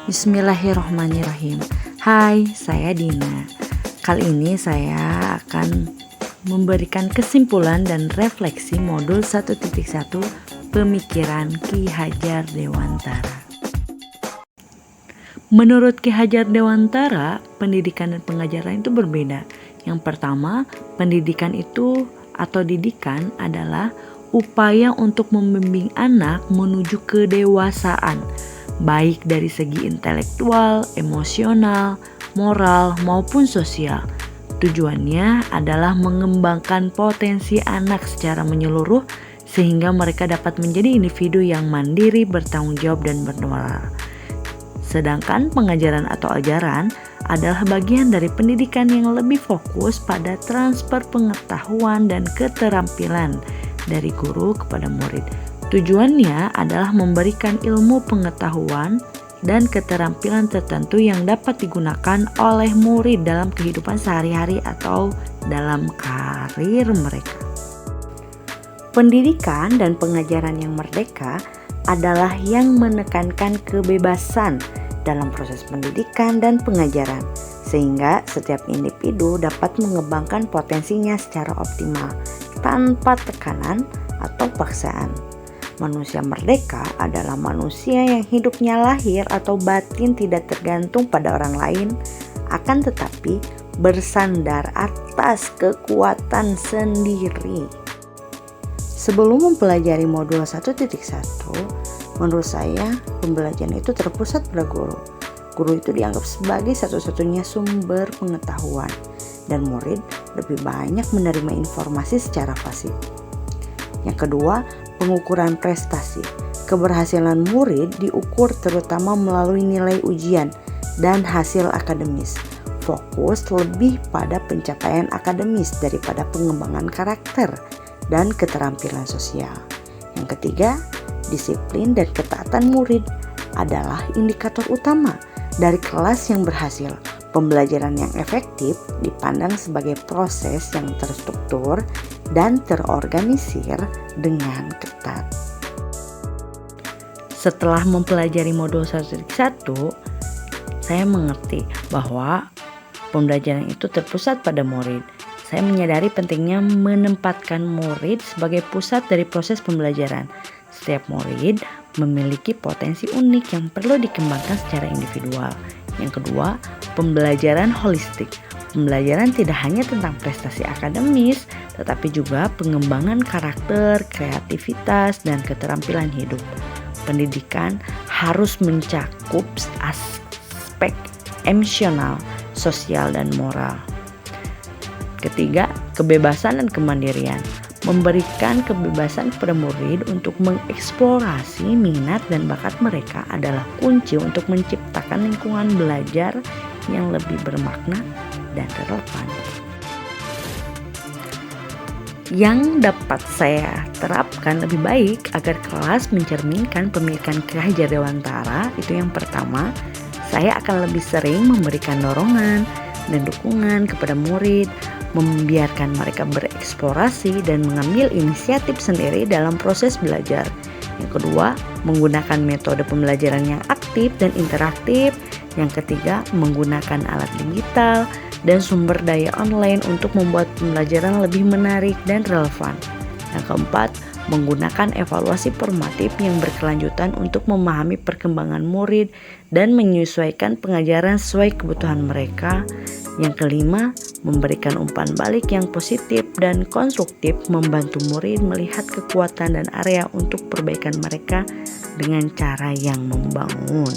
Bismillahirrohmanirrohim. Hai, saya Dina. Kali ini saya akan memberikan kesimpulan dan refleksi modul 1.1 Pemikiran Ki Hajar Dewantara. Menurut Ki Hajar Dewantara, pendidikan dan pengajaran itu berbeda. Yang pertama, pendidikan itu atau didikan adalah upaya untuk membimbing anak menuju kedewasaan, baik dari segi intelektual, emosional, moral, maupun sosial. Tujuannya adalah mengembangkan potensi anak secara menyeluruh sehingga mereka dapat menjadi individu yang mandiri, bertanggung jawab, dan bermoral. Sedangkan pengajaran atau ajaran adalah bagian dari pendidikan yang lebih fokus pada transfer pengetahuan dan keterampilan dari guru kepada murid. Tujuannya adalah memberikan ilmu pengetahuan dan keterampilan tertentu yang dapat digunakan oleh murid dalam kehidupan sehari-hari atau dalam karir mereka. Pendidikan dan pengajaran yang merdeka adalah yang menekankan kebebasan dalam proses pendidikan dan pengajaran, sehingga setiap individu dapat mengembangkan potensinya secara optimal tanpa tekanan atau paksaan. Manusia merdeka adalah manusia yang hidupnya lahir atau batin tidak tergantung pada orang lain, akan tetapi bersandar atas kekuatan sendiri. Sebelum mempelajari modul 1.1, menurut saya pembelajaran itu terpusat pada guru. Guru itu dianggap sebagai satu-satunya sumber pengetahuan, dan murid lebih banyak menerima informasi secara pasif. Yang kedua, pengukuran prestasi. Keberhasilan murid diukur terutama melalui nilai ujian dan hasil akademis. Fokus lebih pada pencapaian akademis daripada pengembangan karakter dan keterampilan sosial. Yang ketiga, disiplin dan ketaatan murid adalah indikator utama dari kelas yang berhasil. Pembelajaran yang efektif dipandang sebagai proses yang terstruktur dan terorganisir dengan ketat. Setelah mempelajari modul 1.1, saya mengerti bahwa pembelajaran itu terpusat pada murid. Saya menyadari pentingnya menempatkan murid sebagai pusat dari proses pembelajaran. Setiap murid memiliki potensi unik yang perlu dikembangkan secara individual. Yang kedua, pembelajaran holistik. Pembelajaran tidak hanya tentang prestasi akademis, tetapi juga pengembangan karakter, kreativitas, dan keterampilan hidup. Pendidikan harus mencakup aspek emosional, sosial, dan moral. Ketiga, kebebasan dan kemandirian. Memberikan kebebasan kepada murid untuk mengeksplorasi minat dan bakat mereka adalah kunci untuk menciptakan lingkungan belajar yang lebih bermakna dan relevan. Yang dapat saya terapkan lebih baik agar kelas mencerminkan pemikiran Ki Hajar Dewantara itu yang pertama, saya akan lebih sering memberikan dorongan dan dukungan kepada murid, membiarkan mereka bereksplorasi dan mengambil inisiatif sendiri dalam proses belajar. Yang kedua, menggunakan metode pembelajaran yang aktif dan interaktif. Yang ketiga, menggunakan alat digital dan sumber daya online untuk membuat pembelajaran lebih menarik dan relevan. Yang keempat, menggunakan evaluasi formatif yang berkelanjutan untuk memahami perkembangan murid dan menyesuaikan pengajaran sesuai kebutuhan mereka. Yang kelima, memberikan umpan balik yang positif dan konstruktif, membantu murid melihat kekuatan dan area untuk perbaikan mereka dengan cara yang membangun.